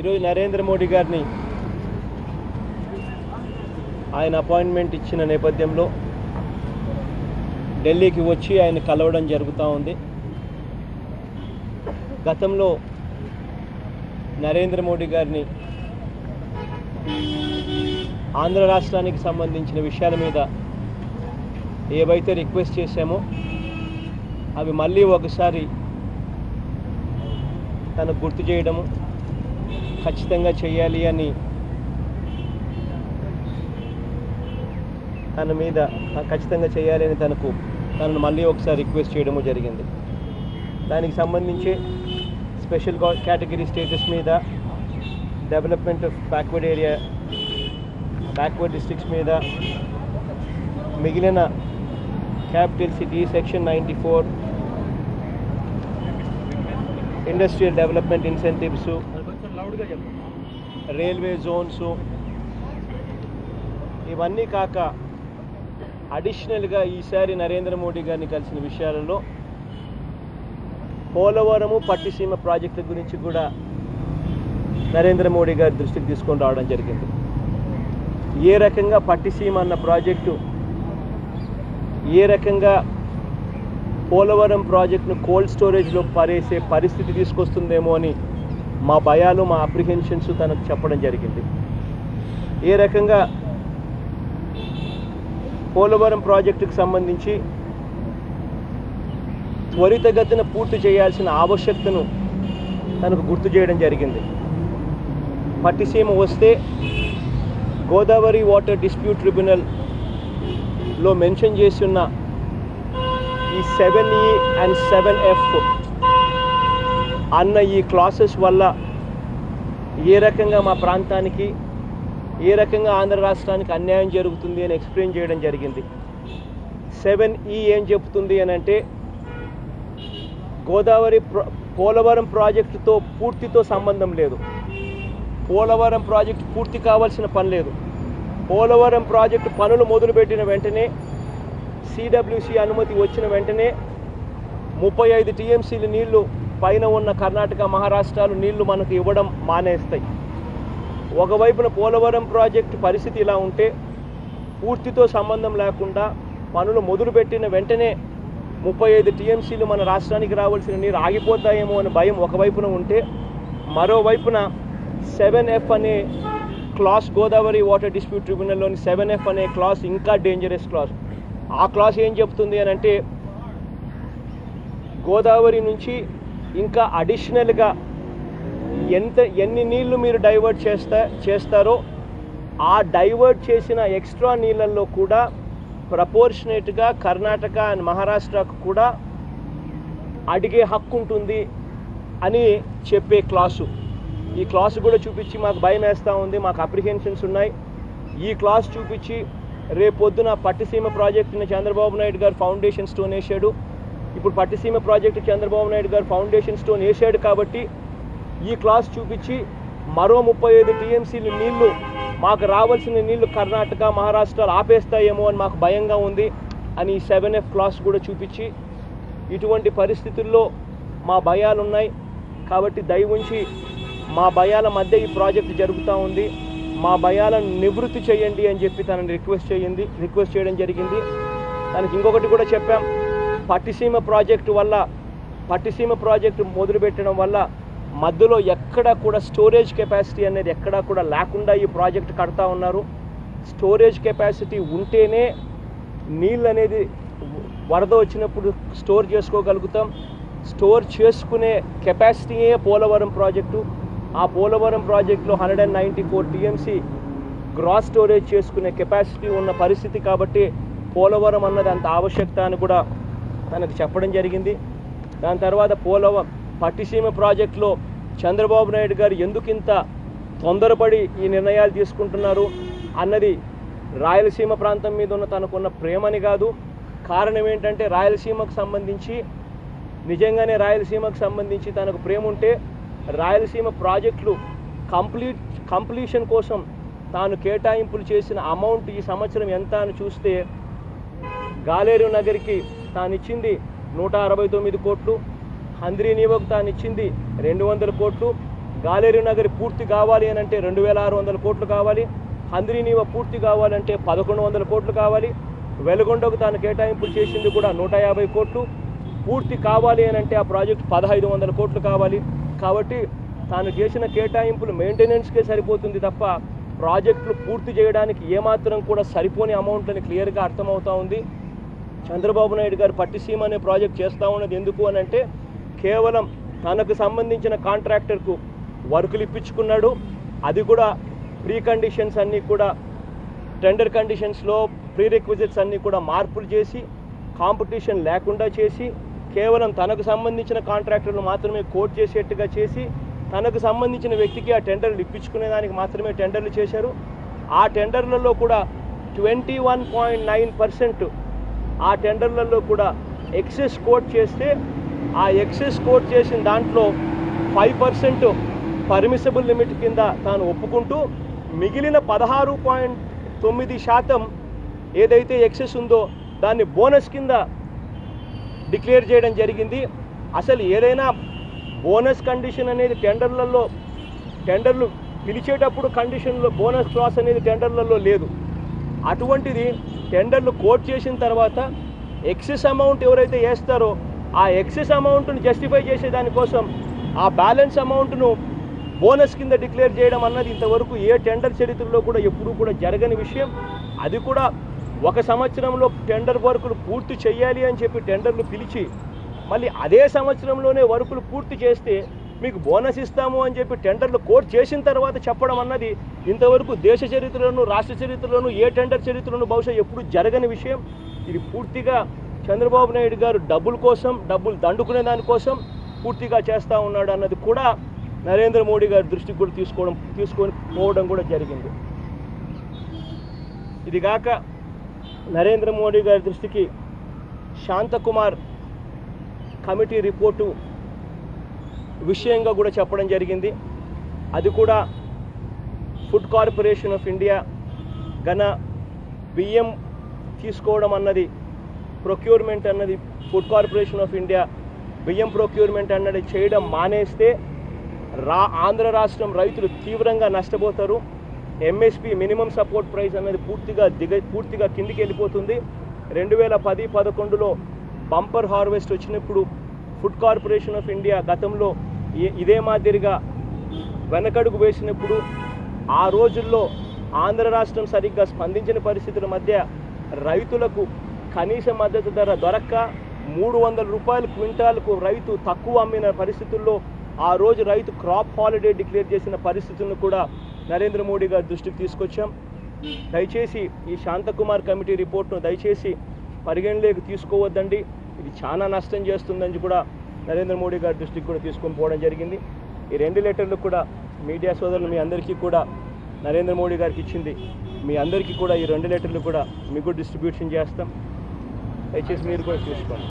ఈరోజు నరేంద్ర మోడీ గారిని ఆయన అపాయింట్మెంట్ ఇచ్చిన నేపథ్యంలో ఢిల్లీకి వచ్చి ఆయన కలవడం జరుగుతూ ఉంది. గతంలో నరేంద్ర మోడీ గారిని ఆంధ్ర రాష్ట్రానికి సంబంధించిన విషయాల మీద ఏవైతే రిక్వెస్ట్ చేశామో అవి మళ్ళీ ఒకసారి తనకు గుర్తు చేయడము, ఖచ్చితంగా చేయాలి అని తన మీద ఖచ్చితంగా చేయాలి అని తనను మళ్ళీ ఒకసారి రిక్వెస్ట్ చేయడము జరిగింది. దానికి సంబంధించి స్పెషల్ కేటగిరీ స్టేటస్ మీద, డెవలప్మెంట్ ఆఫ్ బ్యాక్వర్డ్ డిస్ట్రిక్ట్స్ మీద, మిగిలిన capital city section 94, industrial development incentives, railway Jones, ఇవన్నీ కాక అడిషనల్గా ఈసారి నరేంద్ర మోడీ గారిని కలిసిన విషయాలలో పోలవరము పట్టిసీమ ప్రాజెక్టుల గురించి కూడా నరేంద్ర మోడీ గారి దృష్టికి తీసుకొని రావడం జరిగింది. ఏ రకంగా పట్టిసీమ అన్న ప్రాజెక్టు ఏ రకంగా పోలవరం ప్రాజెక్టును కోల్డ్ స్టోరేజ్లో పరేసే పరిస్థితి తీసుకొస్తుందేమో అని మా భయాలు, మా అప్రిహెన్షన్స్ తనకు చెప్పడం జరిగింది. ఏ రకంగా పోలవరం ప్రాజెక్టుకు సంబంధించి త్వరితగతిన పూర్తి చేయాల్సిన ఆవశ్యకతను తనకు గుర్తు చేయడం జరిగింది. పట్టిసీమ వస్తే గోదావరి వాటర్ డిస్ప్యూట్ ట్రిబ్యునల్లో మెన్షన్ చేసి ఉన్న ఈ 7E అండ్ 7F అన్న ఈ క్లాసెస్ వల్ల ఏ రకంగా మా ప్రాంతానికి, ఏ రకంగా ఆంధ్ర రాష్ట్రానికి అన్యాయం జరుగుతుంది అని ఎక్స్ప్లెయిన్ చేయడం జరిగింది. 7E ఏం చెప్తుంది అని అంటే పోలవరం ప్రాజెక్టుతో పూర్తితో సంబంధం లేదు. పోలవరం ప్రాజెక్టు పూర్తి కావాల్సిన పని లేదు. పోలవరం ప్రాజెక్టు పనులు మొదలుపెట్టిన వెంటనే, CWC అనుమతి వచ్చిన వెంటనే 35 TMCల నీళ్లు పైన ఉన్న కర్ణాటక, మహారాష్ట్రాలు నీళ్లు మనకు ఇవ్వడం మానేస్తాయి. ఒకవైపున పోలవరం ప్రాజెక్టు పరిస్థితి ఇలా ఉంటే పూర్తితో సంబంధం లేకుండా పనులు మొదలుపెట్టిన వెంటనే 35 TMCలు మన రాష్ట్రానికి రావాల్సిన నీరు ఆగిపోతాయేమో అని భయం ఒకవైపున ఉంటే, మరోవైపున 7F అనే క్లాస్, గోదావరి వాటర్ డిస్ప్యూట్ ట్రిబ్యునల్లోని 7F అనే క్లాస్ ఇంకా డేంజరస్ క్లాస్. ఆ క్లాస్ ఏం చెప్తుంది అని అంటే గోదావరి నుంచి ఇంకా అడిషనల్గా ఎన్ని నీళ్లు మీరు డైవర్ట్ చేస్తారో ఆ డైవర్ట్ చేసిన ఎక్స్ట్రా నీళ్ళల్లో కూడా ప్రపోర్షనేట్గా కర్ణాటక అండ్ మహారాష్ట్రకు కూడా అడిగే హక్కు ఉంటుంది అని చెప్పే క్లాసు. ఈ క్లాసు కూడా చూపించి మాకు భయం వేస్తూ ఉంది, మాకు అప్రిహెన్షన్స్ ఉన్నాయి. ఈ క్లాస్ చూపించి రేపొద్దున పట్టిసీమ ప్రాజెక్టుని చంద్రబాబు నాయుడు గారు ఫౌండేషన్ స్టోన్ వేసాడు. ఇప్పుడు పట్టిసీమ ప్రాజెక్టు చంద్రబాబు నాయుడు గారు ఫౌండేషన్ స్టోన్ వేసాడు కాబట్టి ఈ క్లాస్ చూపించి మరో 35 TMCలు నీళ్లు, మాకు రావాల్సిన నీళ్లు కర్ణాటక, మహారాష్ట్రాలు ఆపేస్తాయేమో అని మాకు భయంగా ఉంది అని 7F క్లాస్ కూడా చూపించి, ఇటువంటి పరిస్థితుల్లో మా భయాలు ఉన్నాయి కాబట్టి దయవుంచి మా భయాల మధ్య ఈ ప్రాజెక్టు జరుగుతూ ఉంది, మా భయాలను నివృత్తి చేయండి అని చెప్పి తనని రిక్వెస్ట్ చేయడం జరిగింది. దానికి ఇంకొకటి కూడా చెప్పాం, పట్టిసీమ ప్రాజెక్టు మొదలుపెట్టడం వల్ల మధ్యలో ఎక్కడా కూడా స్టోరేజ్ కెపాసిటీ అనేది ఎక్కడా కూడా లేకుండా ఈ ప్రాజెక్ట్ కడతా ఉన్నారు. స్టోరేజ్ కెపాసిటీ ఉంటేనే నీళ్ళు అనేది వరద వచ్చినప్పుడు స్టోర్ చేసుకోగలుగుతాం. స్టోర్ చేసుకునే కెపాసిటీయే పోలవరం ప్రాజెక్టు. ఆ పోలవరం ప్రాజెక్టులో 194 TMC గ్రాస్ స్టోరేజ్ చేసుకునే కెపాసిటీ ఉన్న పరిస్థితి కాబట్టి పోలవరం అన్నది అంత ఆవశ్యకత అని కూడా తనకు చెప్పడం జరిగింది. దాని తర్వాత పట్టిసీమ ప్రాజెక్టులో చంద్రబాబు నాయుడు గారు ఎందుకింత తొందరపడి ఈ నిర్ణయాలు తీసుకుంటున్నారు అన్నది రాయలసీమ ప్రాంతం మీద ఉన్న తనకున్న ప్రేమని కాదు. కారణం ఏంటంటే రాయలసీమకు సంబంధించి తనకు ప్రేమ ఉంటే రాయలసీమ ప్రాజెక్టులు కంప్లీషన్ కోసం తాను కేటాయింపులు చేసిన అమౌంట్ ఈ సంవత్సరం ఎంత అని చూస్తే గాలేరు నగర్కి తాను ఇచ్చింది 169 కోట్లు, హంద్రీ నీవకు తాను ఇచ్చింది 200 కోట్లు, గాలేరు నగరి పూర్తి కావాలి అని అంటే 2600 కోట్లు కావాలి. హంద్రీనీవ పూర్తి కావాలంటే 1100 కోట్లు కావాలి. వెలుగొండకు తాను కేటాయింపులు చేసింది కూడా 150 కోట్లు. పూర్తి కావాలి అని అంటే ఆ ప్రాజెక్ట్ 1500 కోట్లు కావాలి. కాబట్టి తాను చేసిన కేటాయింపులు మెయింటెనెన్స్కే సరిపోతుంది తప్ప ప్రాజెక్టులు పూర్తి చేయడానికి ఏమాత్రం కూడా సరిపోని అమౌంట్ అని క్లియర్గా అర్థమవుతా ఉంది. చంద్రబాబు నాయుడు గారు పట్టిసీమ అనే ప్రాజెక్ట్ చేస్తూ ఉన్నది ఎందుకు అని అంటే కేవలం తనకు సంబంధించిన కాంట్రాక్టర్కు వర్కులు ఇప్పించుకున్నాడు. అది కూడా ప్రీ కండిషన్స్ అన్నీ కూడా టెండర్ కండిషన్స్లో ప్రీ రిక్విజిట్స్ అన్నీ కూడా మార్పులు చేసి కాంపిటీషన్ లేకుండా చేసి కేవలం తనకు సంబంధించిన కాంట్రాక్టర్లు మాత్రమే కోట్ చేసేట్టుగా చేసి తనకు సంబంధించిన వ్యక్తికి ఆ టెండర్లు ఇప్పించుకునే దానికి మాత్రమే టెండర్లు చేశారు. ఆ టెండర్లలో కూడా 21.9% ఆ టెండర్లలో కూడా ఎక్సెస్ కోట్ చేస్తే ఆ ఎక్సెస్ కోట్ చేసిన దాంట్లో 5% పర్మిసబుల్ లిమిట్ కింద తాను ఒప్పుకుంటూ మిగిలిన 16.9% ఏదైతే ఎక్సెస్ ఉందో దాన్ని బోనస్ కింద డిక్లేర్ చేయడం జరిగింది. అసలు ఏదైనా బోనస్ కండిషన్ అనేది టెండర్లు పిలిచేటప్పుడు కండిషన్లో బోనస్ క్లాస్ అనేది టెండర్లలో లేదు. అటువంటిది టెండర్లు కోట్ చేసిన తర్వాత ఎక్సెస్ అమౌంట్ ఎవరైతే వేస్తారో ఆ ఎక్సెస్ అమౌంట్ను జస్టిఫై చేసే దానికోసం ఆ బ్యాలెన్స్ అమౌంట్ను బోనస్ కింద డిక్లేర్ చేయడం అన్నది ఇంతవరకు ఏ టెండర్ చరిత్రలో కూడా ఎప్పుడూ కూడా జరగని విషయం. అది కూడా 1 సంవత్సరంలో టెండర్ వర్కులు పూర్తి చేయాలి అని చెప్పి టెండర్లు పిలిచి మళ్ళీ అదే సంవత్సరంలోనే వర్కులు పూర్తి చేస్తే మీకు బోనస్ ఇస్తాము అని చెప్పి టెండర్లు కోట్ చేసిన తర్వాత చెప్పడం అన్నది ఇంతవరకు దేశ చరిత్రలోనూ రాష్ట్ర చరిత్రలోనూ ఏ టెండర్ చరిత్రలోనూ బహుశా ఎప్పుడు జరగని విషయం. ఇది పూర్తిగా చంద్రబాబు నాయుడు గారు డబ్బులు దండుకునే దానికోసం పూర్తిగా చేస్తూ ఉన్నాడు అన్నది కూడా నరేంద్ర మోడీ గారి దృష్టికి కూడా తీసుకొని పోవడం కూడా జరిగింది. ఇది కాక నరేంద్ర మోడీ గారి దృష్టికి శాంతకుమార్ కమిటీ రిపోర్టు విషయంగా కూడా చెప్పడం జరిగింది. అది కూడా ఫుడ్ కార్పొరేషన్ ఆఫ్ ఇండియా గన బియ్యం తీసుకోవడం అన్నది ప్రొక్యూర్మెంట్ అన్నది ఫుడ్ కార్పొరేషన్ ఆఫ్ ఇండియా బియ్యం ప్రొక్యూర్మెంట్ అన్నది చేయడం మానేస్తే ఆంధ్ర రాష్ట్రం రైతులు తీవ్రంగా నష్టపోతారు. ఎంఎస్పి మినిమం సపోర్ట్ ప్రైస్ అన్నది పూర్తిగా కిందికి వెళ్ళిపోతుంది. 2010-11లో బంపర్ హార్వెస్ట్ వచ్చినప్పుడు ఫుడ్ కార్పొరేషన్ ఆఫ్ ఇండియా గతంలో ఇదే మాదిరిగా వెనకడుగు వేసినప్పుడు ఆ రోజుల్లో ఆంధ్ర రాష్ట్రం సరిగ్గా స్పందించిన పరిస్థితుల మధ్య రైతులకు కనీస మద్దతు ధర దొరక్క 300 రూపాయలు క్వింటాల్కు రైతు తక్కువ అమ్మిన పరిస్థితుల్లో ఆ రోజు రైతు క్రాప్ హాలిడే డిక్లేర్ చేసిన పరిస్థితులను కూడా నరేంద్ర మోడీ గారి దృష్టికి తీసుకొచ్చాం. దయచేసి ఈ శాంతకుమార్ కమిటీ రిపోర్ట్ను దయచేసి పరిగణలోకి తీసుకోవద్దండి, ఇది చాలా నష్టం చేస్తుందని కూడా నరేంద్ర మోడీ గారి దృష్టికి కూడా తీసుకొని పోవడం జరిగింది. ఈ 2 లెటర్లు కూడా మీడియా సోదరులు మీ అందరికీ కూడా నరేంద్ర మోడీ గారికి ఇచ్చింది. మీ అందరికీ కూడా ఈ 2 లెటర్లు కూడా మీకు డిస్ట్రిబ్యూషన్ చేస్తాం. దయచేసి మీరు కూడా చూసుకోండి.